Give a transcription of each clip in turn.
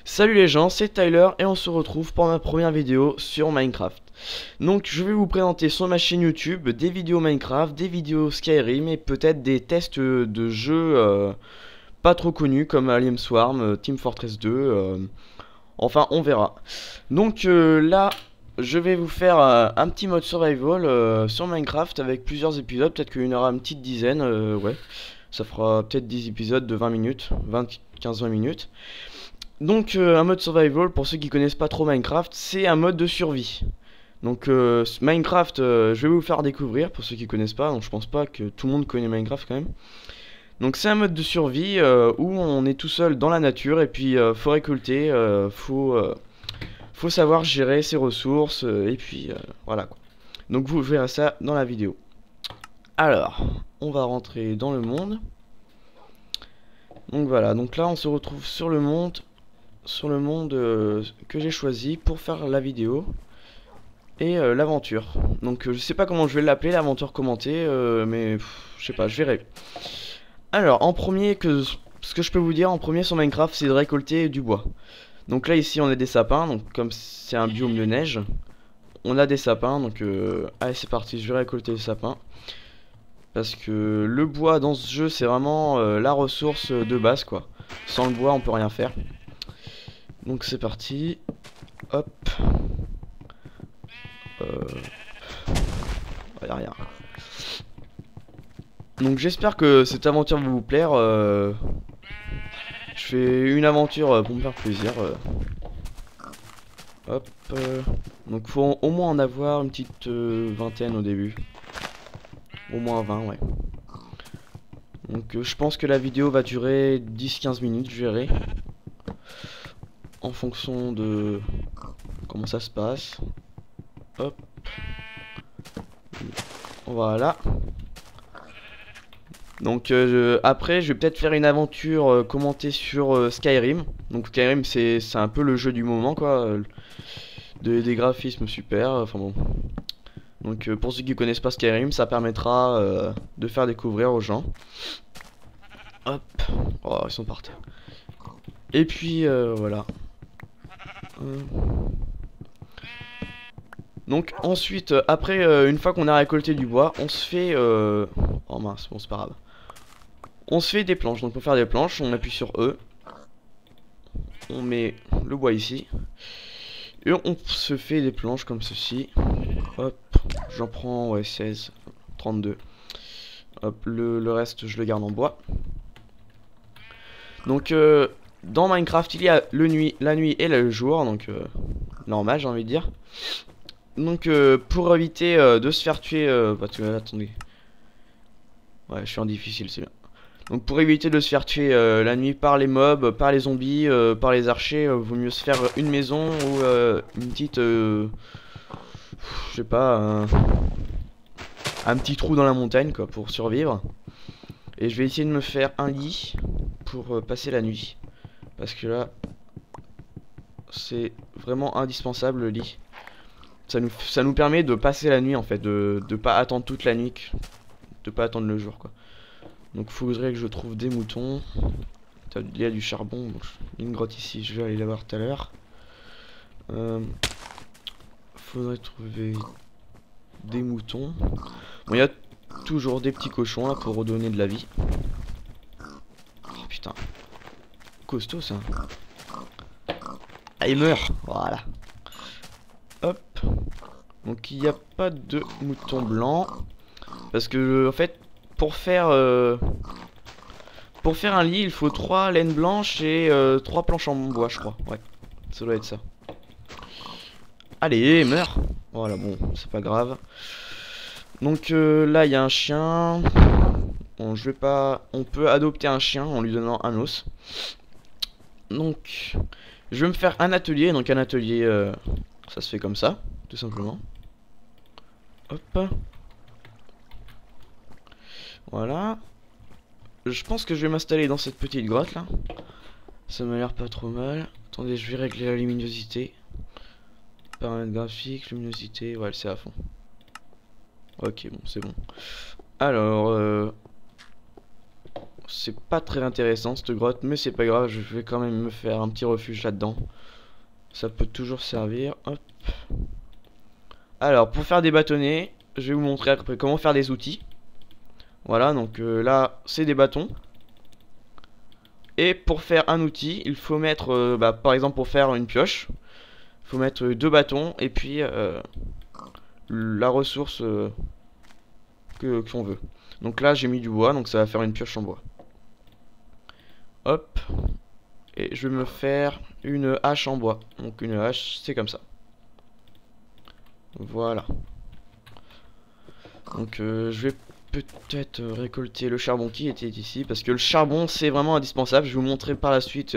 Salut les gens, c'est Tyler et on se retrouve pour ma première vidéo sur Minecraft. Donc je vais vous présenter sur ma chaîne YouTube des vidéos Minecraft, des vidéos Skyrim et peut-être des tests de jeux pas trop connus comme Alien Swarm, Team Fortress 2, enfin on verra. Donc là je vais vous faire un petit mode survival sur Minecraft avec plusieurs épisodes, peut-être qu'il y en aura une petite dizaine, ouais. Ça fera peut-être 10 épisodes de 20 minutes, 15-20 minutes. Donc un mode survival, pour ceux qui connaissent pas trop Minecraft, c'est un mode de survie. Donc Minecraft, je vais vous faire découvrir pour ceux qui connaissent pas, donc je pense pas que tout le monde connaît Minecraft quand même. Donc c'est un mode de survie où on est tout seul dans la nature et puis faut récolter, faut savoir gérer ses ressources et puis voilà quoi. Donc vous verrez ça dans la vidéo. Alors, on va rentrer dans le monde. Donc voilà, donc là on se retrouve sur le monde que j'ai choisi pour faire la vidéo et l'aventure. Donc je sais pas comment je vais l'appeler, l'aventure commentée, mais je sais pas, je verrai. Alors en premier, ce que je peux vous dire en premier sur Minecraft, c'est de récolter du bois. Donc là ici on a des sapins, donc comme c'est un biome de neige, on a des sapins, donc allez c'est parti, je vais récolter les sapins. Parce que le bois dans ce jeu c'est vraiment la ressource de base quoi. Sans le bois on peut rien faire. Donc c'est parti. Hop. Y'a rien. Donc j'espère que cette aventure va vous plaire. Je fais une aventure pour me faire plaisir. Hop. Donc faut au moins en avoir une petite vingtaine au début. Au moins 20, ouais. Donc je pense que la vidéo va durer 10-15 minutes, je verrai. En fonction de comment ça se passe. Hop. Voilà. Donc après je vais peut-être faire une aventure commentée sur Skyrim. Donc Skyrim c'est un peu le jeu du moment quoi. Des graphismes super, enfin bon. Donc pour ceux qui connaissent pas Skyrim, ça permettra de faire découvrir aux gens. Hop. Oh ils sont par terre. Et puis voilà. Donc ensuite, après une fois qu'on a récolté du bois, on se fait... Oh mince, bon c'est pas grave. On se fait des planches, donc pour faire des planches, on appuie sur E. On met le bois ici. Et on se fait des planches comme ceci. Hop, j'en prends ouais, 16, 32. Hop, le reste je le garde en bois. Donc dans Minecraft il y a la nuit et le jour, donc normal j'ai envie de dire. Donc pour éviter de se faire tuer, parce que attendez. Ouais je suis en difficile c'est bien. Donc pour éviter de se faire tuer la nuit par les mobs, par les zombies, par les archers, vaut mieux se faire une maison ou une petite... je sais pas, un petit trou dans la montagne quoi pour survivre. Et je vais essayer de me faire un lit pour passer la nuit. Parce que là, c'est vraiment indispensable le lit. Ça nous permet de passer la nuit en fait, de pas attendre toute la nuit, de pas attendre le jour quoi. Donc il faudrait que je trouve des moutons. Il y a du charbon, donc une grotte ici, je vais aller la voir tout à l'heure. Faudrait trouver des moutons. Bon, il y a toujours des petits cochons là pour redonner de la vie. Oh putain, costaud ça. Ah il meurt, voilà. Hop. Donc il n'y a pas de moutons blancs. Parce que en fait, pour faire un lit, il faut 3 laines blanches et 3 planches en bois, je crois. Ouais, ça doit être ça. Allez, meurs. Voilà, bon, c'est pas grave. Donc là, il y a un chien. Bon, je vais pas... On peut adopter un chien en lui donnant un os. Donc, je vais me faire un atelier. Donc un atelier, ça se fait comme ça, tout simplement. Hop. Voilà. Je pense que je vais m'installer dans cette petite grotte là. Ça m'a l'air pas trop mal. Attendez, je vais régler la luminosité. Paramètres graphiques, luminosité, ouais, c'est à fond. Ok, bon, c'est bon. Alors, c'est pas très intéressant cette grotte, mais c'est pas grave, je vais quand même me faire un petit refuge là-dedans. Ça peut toujours servir. Hop. Alors, pour faire des bâtonnets, je vais vous montrer après comment faire des outils. Voilà, donc là, c'est des bâtons. Et pour faire un outil, il faut mettre, par exemple pour faire une pioche, il faut mettre 2 bâtons et puis la ressource qu'on veut. Donc là, j'ai mis du bois, donc ça va faire une pioche en bois. Hop. Et je vais me faire une hache en bois. Donc une hache, c'est comme ça. Voilà. Donc je vais peut-être récolter le charbon qui était ici. Parce que le charbon, c'est vraiment indispensable. Je vais vous montrer par la suite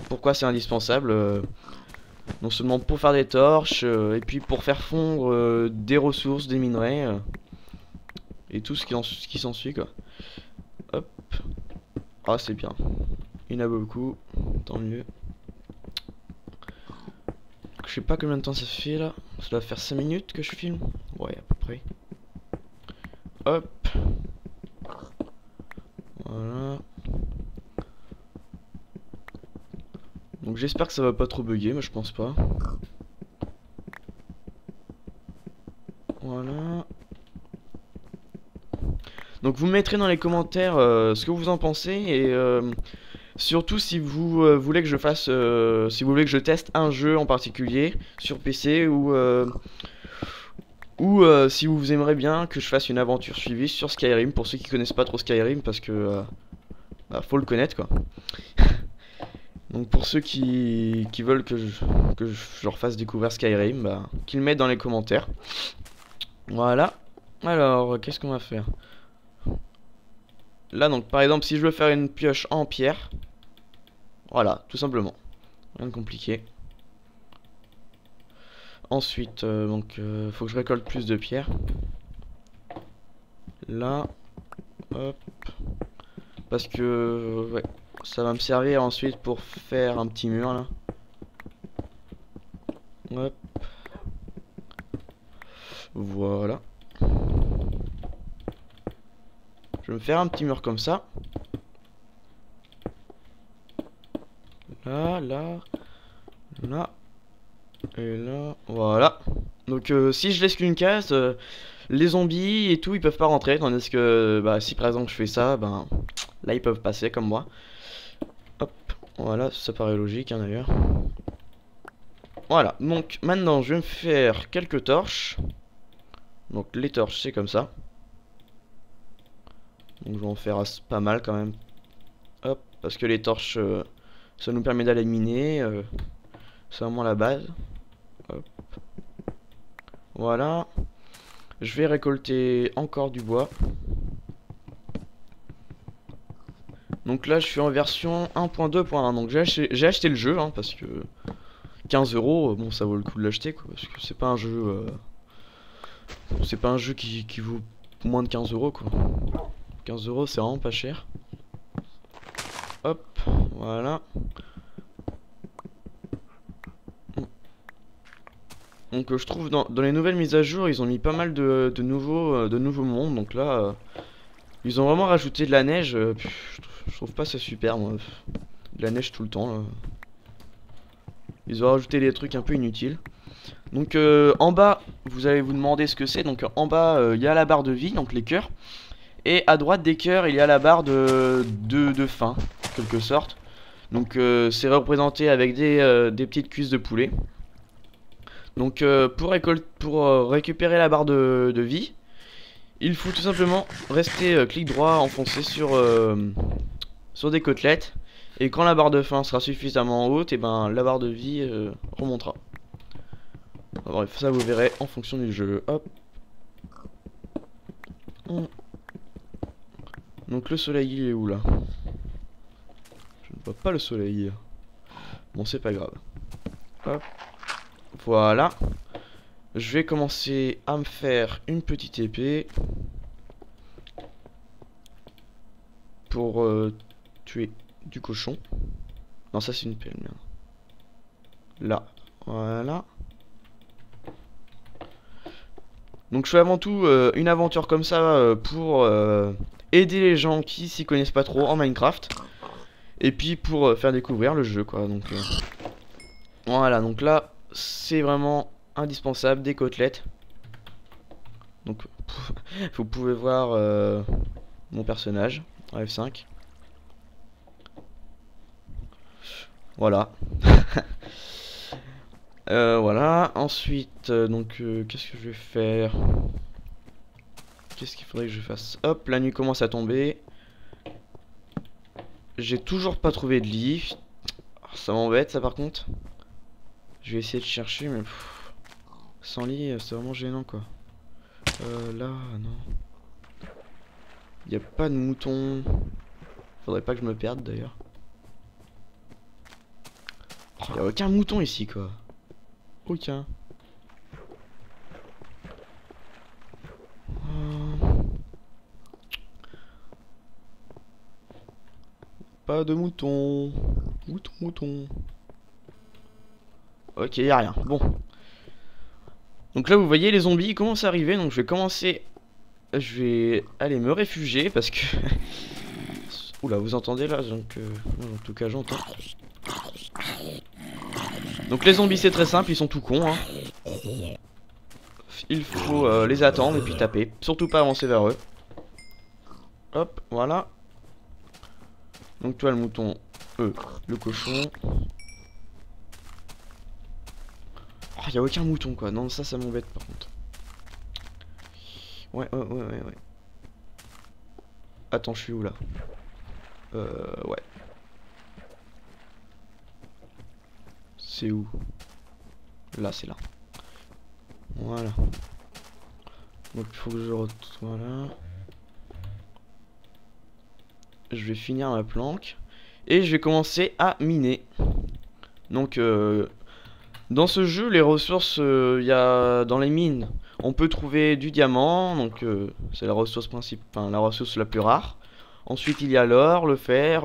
pourquoi c'est indispensable. Non seulement pour faire des torches, et puis pour faire fondre des ressources, des minerais. Et tout ce qui s'ensuit, quoi. Hop. Ah, c'est bien. Il y en a beaucoup. Tant mieux. Je sais pas combien de temps ça fait là. Ça doit faire 5 minutes que je filme. Ouais, à peu près. Hop. Voilà. Donc j'espère que ça va pas trop bugger, mais je pense pas. Voilà. Donc vous me mettrez dans les commentaires ce que vous en pensez et surtout si vous voulez que je fasse, si vous voulez que je teste un jeu en particulier sur PC ou si vous aimeriez bien que je fasse une aventure suivie sur Skyrim pour ceux qui connaissent pas trop Skyrim parce que faut le connaître quoi. Donc pour ceux qui veulent que je leur fasse découvrir Skyrim, qu'ils le mettent dans les commentaires. Voilà. Alors qu'est-ce qu'on va faire? Là donc par exemple si je veux faire une pioche en pierre, voilà tout simplement, rien de compliqué. Ensuite faut que je récolte plus de pierres. Là, hop, parce que ouais, ça va me servir ensuite pour faire un petit mur là. Hop, voilà. Je vais me faire un petit mur comme ça. Là, là, là, et là, voilà. Donc si je laisse qu'une case, les zombies et tout, ils peuvent pas rentrer. Tandis que si par exemple je fais ça, là ils peuvent passer comme moi. Hop, voilà, ça paraît logique hein, d'ailleurs. Voilà, donc maintenant je vais me faire quelques torches. Donc les torches c'est comme ça. Donc je vais en faire pas mal quand même. Hop, parce que les torches ça nous permet d'aller miner. C'est vraiment la base. Hop. Voilà. Je vais récolter encore du bois. Donc là je suis en version 1.2.1. Donc j'ai acheté le jeu hein, parce que 15 €, bon ça vaut le coup de l'acheter quoi. Parce que c'est pas un jeu qui vaut moins de 15 € quoi. 15 € c'est vraiment pas cher. Hop, voilà. Donc je trouve dans les nouvelles mises à jour ils ont mis pas mal de nouveaux mondes. Donc là ils ont vraiment rajouté de la neige. Je trouve pas ça super moi. De la neige tout le temps là. Ils ont rajouté des trucs un peu inutiles. Donc en bas vous allez vous demander ce que c'est. Donc en bas il y a la barre de vie, donc les cœurs. Et à droite des cœurs il y a la barre de faim en quelque sorte. Donc c'est représenté avec des petites cuisses de poulet. Donc pour récupérer la barre de vie, il faut tout simplement rester clic droit enfoncé sur des côtelettes. Et quand la barre de faim sera suffisamment haute, et la barre de vie remontera. Bref, ça vous verrez en fonction du jeu. Hop. Donc le soleil il est où là? Je ne vois pas le soleil. Bon c'est pas grave. Hop. Voilà. Je vais commencer à me faire une petite épée. Pour tuer du cochon. Non ça c'est une pelle, merde. Là. Voilà. Donc je fais avant tout une aventure comme ça pour aider les gens qui s'y connaissent pas trop en Minecraft. Et puis pour faire découvrir le jeu quoi. Donc voilà, donc là c'est vraiment indispensable des côtelettes. Donc vous pouvez voir mon personnage en F5. Voilà. Voilà. Ensuite, donc qu'est-ce que je vais faire? Qu'est-ce qu'il faudrait que je fasse? Hop, la nuit commence à tomber. J'ai toujours pas trouvé de lit. Ça m'embête ça par contre. Je vais essayer de chercher mais sans lit c'est vraiment gênant quoi. Là non. Il y a pas de mouton. Faudrait pas que je me perde d'ailleurs. Il y a aucun mouton ici quoi. Aucun. Pas de mouton. Mouton. Ok, y a rien. Bon. Donc là, vous voyez, les zombies commencent à arriver. Donc je vais commencer. Je vais aller me réfugier parce que. Oula, vous entendez là? Donc, en tout cas, j'entends. Donc les zombies, c'est très simple. Ils sont tout cons. Hein. Il faut les attendre et puis taper. Surtout pas avancer vers eux. Hop, voilà. Donc toi, le mouton. Le cochon. Oh, y a aucun mouton quoi. Non, ça m'embête par contre. Ouais. Attends, je suis où là? Ouais. C'est où? Là, c'est là. Voilà. Donc il faut que je retourne. Voilà. Je vais finir ma planque. Et je vais commencer à miner. Donc dans ce jeu, les ressources, il y a dans les mines, on peut trouver du diamant, donc c'est la ressource principale, enfin la ressource la plus rare. Ensuite, il y a l'or, le fer,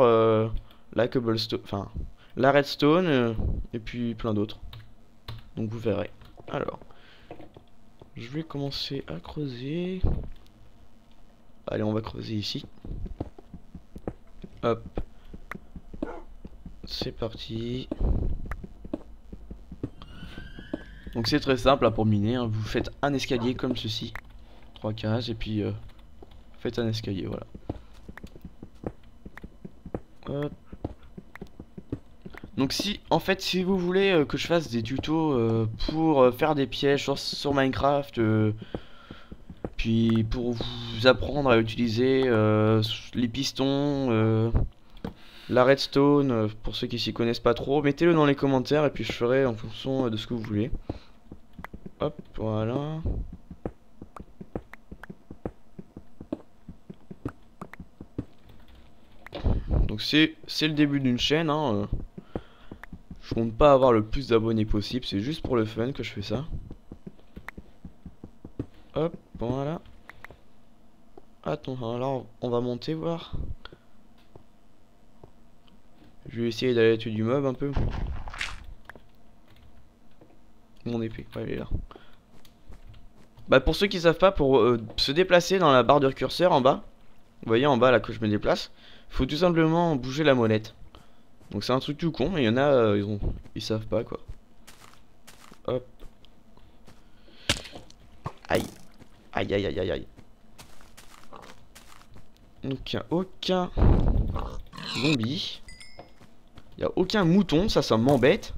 la cobblestone, enfin la redstone, et puis plein d'autres. Donc vous verrez. Alors, je vais commencer à creuser. Allez, on va creuser ici. Hop. C'est parti. Donc c'est très simple là, pour miner, hein. Vous faites un escalier comme ceci, 3 cases, et puis faites un escalier, voilà. Hop. Donc en fait si vous voulez que je fasse des tutos pour faire des pièges sur Minecraft, puis pour vous apprendre à utiliser les pistons, la redstone, pour ceux qui s'y connaissent pas trop, mettez-le dans les commentaires et puis je ferai en fonction de ce que vous voulez. Hop, voilà. Donc c'est le début d'une chaîne, hein. Je compte pas avoir le plus d'abonnés possible, c'est juste pour le fun que je fais ça. Hop, voilà. Attends, alors on va monter voir. Je vais essayer d'aller tuer du mob un peu. Mon épée, ouais, elle est là. Bah pour ceux qui savent pas, pour se déplacer dans la barre de curseur en bas, vous voyez en bas là que je me déplace, faut tout simplement bouger la molette. Donc c'est un truc tout con, mais il y en a, ils savent pas quoi. Hop. Aïe. Aïe. Donc il n'y a aucun zombie. Il n'y a aucun mouton, ça m'embête.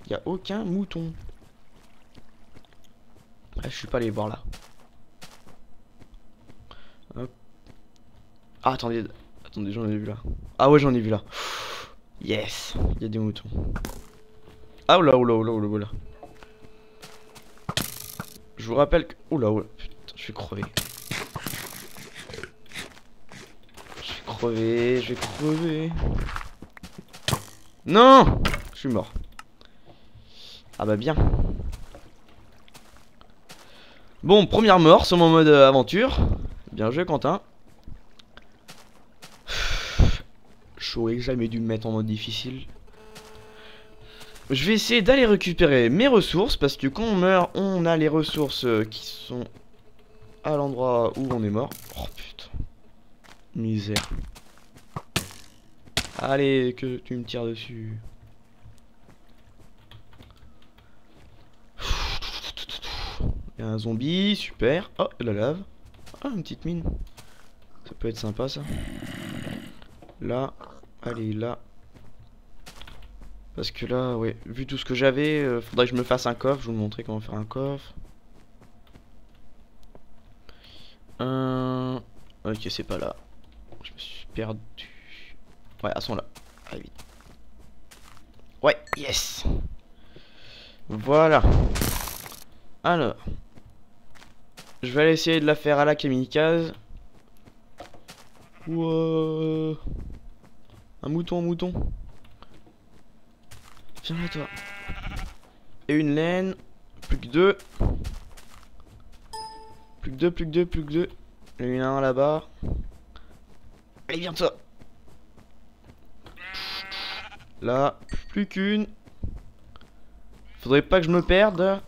Il n'y a aucun mouton. Ah, je suis pas allé voir là. Hop. Ah, attendez, j'en ai vu là. Ah ouais, j'en ai vu là. Yes, il y a des moutons. Ah oula. Je vous rappelle que... Oula, putain, je vais crever. Je vais crever. Non! Je suis mort. Ah bah bien. Bon, première mort sur mon mode aventure. Bien joué Quentin. J'aurais jamais dû me mettre en mode difficile. Je vais essayer d'aller récupérer mes ressources, parce que quand on meurt, on a les ressources qui sont... à l'endroit où on est mort. Oh putain. Misère. Allez, que tu me tires dessus. Il y a un zombie, super. Oh, la lave. Ah, une petite mine. Ça peut être sympa ça. Là, allez, là. Parce que là, ouais, vu tout ce que j'avais, faudrait que je me fasse un coffre. Je vais vous montrer comment faire un coffre. Ok, c'est pas là. Je me suis perdu. Ouais, elles sont là. Allez, vite. Ouais, yes. Voilà. Alors. Je vais aller essayer de la faire à la kamikaze. Ou un mouton, un mouton. Viens là, toi. Et une laine. Plus que deux. Plus que deux, plus que deux, plus que deux. Il y en a un là-bas. Allez, viens toi. Là, plus qu'une. Faudrait pas que je me perde.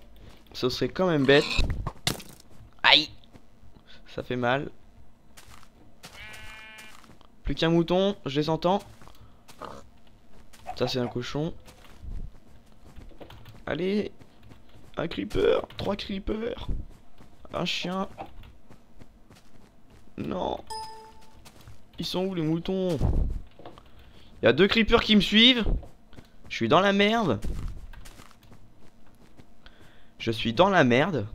Ce serait quand même bête. Aïe. Ça fait mal. Plus qu'un mouton, je les entends. Ça c'est un cochon. Allez. Un creeper. 3 creepers. Un chien. Non. Ils sont où les moutons? Il y a 2 creepers qui me suivent. Je suis dans la merde. Je suis dans la merde.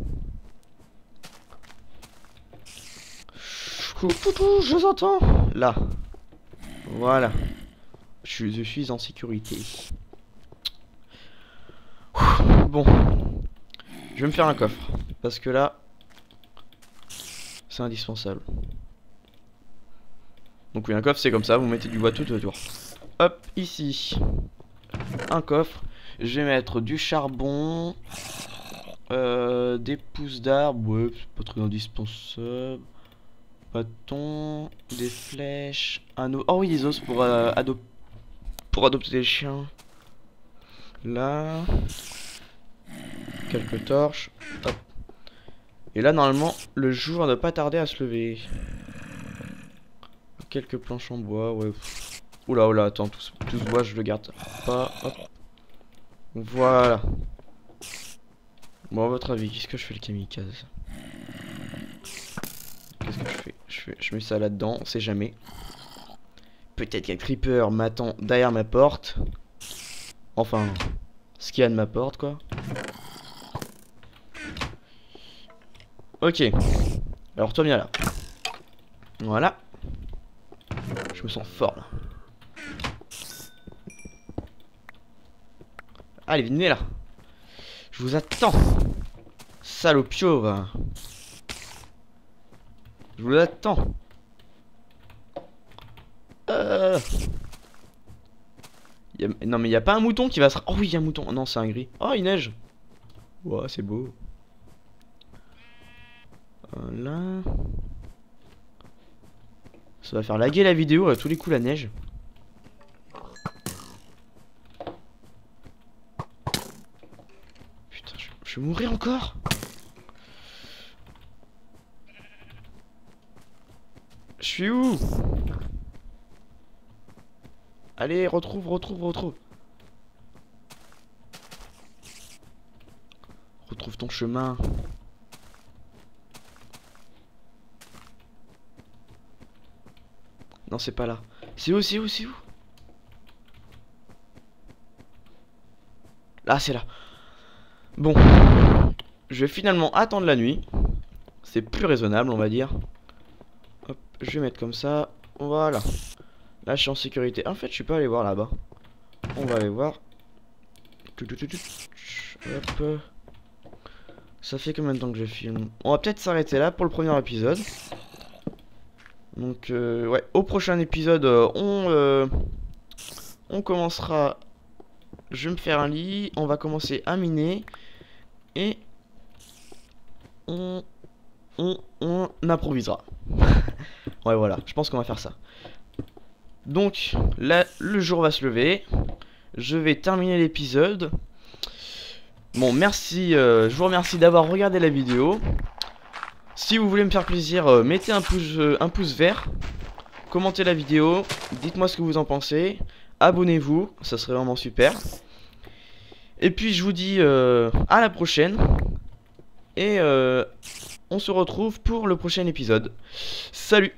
Je les entends. Là. Voilà. Je suis en sécurité. Bon. Je vais me faire un coffre. Parce que là, c'est indispensable. Donc oui, un coffre c'est comme ça, vous mettez du bois tout autour. Hop, ici. Un coffre. Je vais mettre du charbon. Des pousses d'arbres. Ouais, c'est pas très indispensable. Bâton. Des flèches. Un os. Oh oui, des os pour, adopter des chiens. Là. Quelques torches. Hop. Et là, normalement, le jour ne pas tarder à se lever. Quelques planches en bois, ouais. Oula, oula, attends, tout ce bois, je le garde pas. Hop. Voilà. Bon, à votre avis, qu'est-ce que je fais le kamikaze? Qu'est-ce que je fais? Je mets ça là-dedans, on sait jamais. Peut-être qu'un creeper m'attend derrière ma porte. Enfin, ce qu'il y a de ma porte, quoi. Ok. Alors, toi, viens là. Voilà. Je me sens fort, là. Allez, venez là. Je vous attends. Salopio, va. Je vous attends. Non, mais il n'y a pas un mouton qui va se... Oh oui, il y a un mouton. Oh, non, c'est un gris. Oh, il neige. Ouais, c'est beau. Là. Ça va faire laguer la vidéo à tous les coups, la neige. Putain, je vais mourir encore. Je suis où? Allez, retrouve. Retrouve ton chemin. Non, c'est pas là. C'est où? Là, c'est là. Bon. Je vais finalement attendre la nuit. C'est plus raisonnable, on va dire. Hop, je vais mettre comme ça. Voilà. Là, je suis en sécurité. En fait, je suis pas allé voir là-bas. On va aller voir. Hop. Ça fait combien de temps que je filme? On va peut-être s'arrêter là pour le premier épisode. Donc, ouais, au prochain épisode, on commencera. Je vais me faire un lit. On va commencer à miner. Et on improvisera. Ouais, voilà, je pense qu'on va faire ça. Donc, là, le jour va se lever. Je vais terminer l'épisode. Bon, merci, je vous remercie d'avoir regardé la vidéo. Si vous voulez me faire plaisir, mettez un pouce vert, commentez la vidéo, dites-moi ce que vous en pensez, abonnez-vous, ça serait vraiment super. Et puis je vous dis à la prochaine, et on se retrouve pour le prochain épisode. Salut!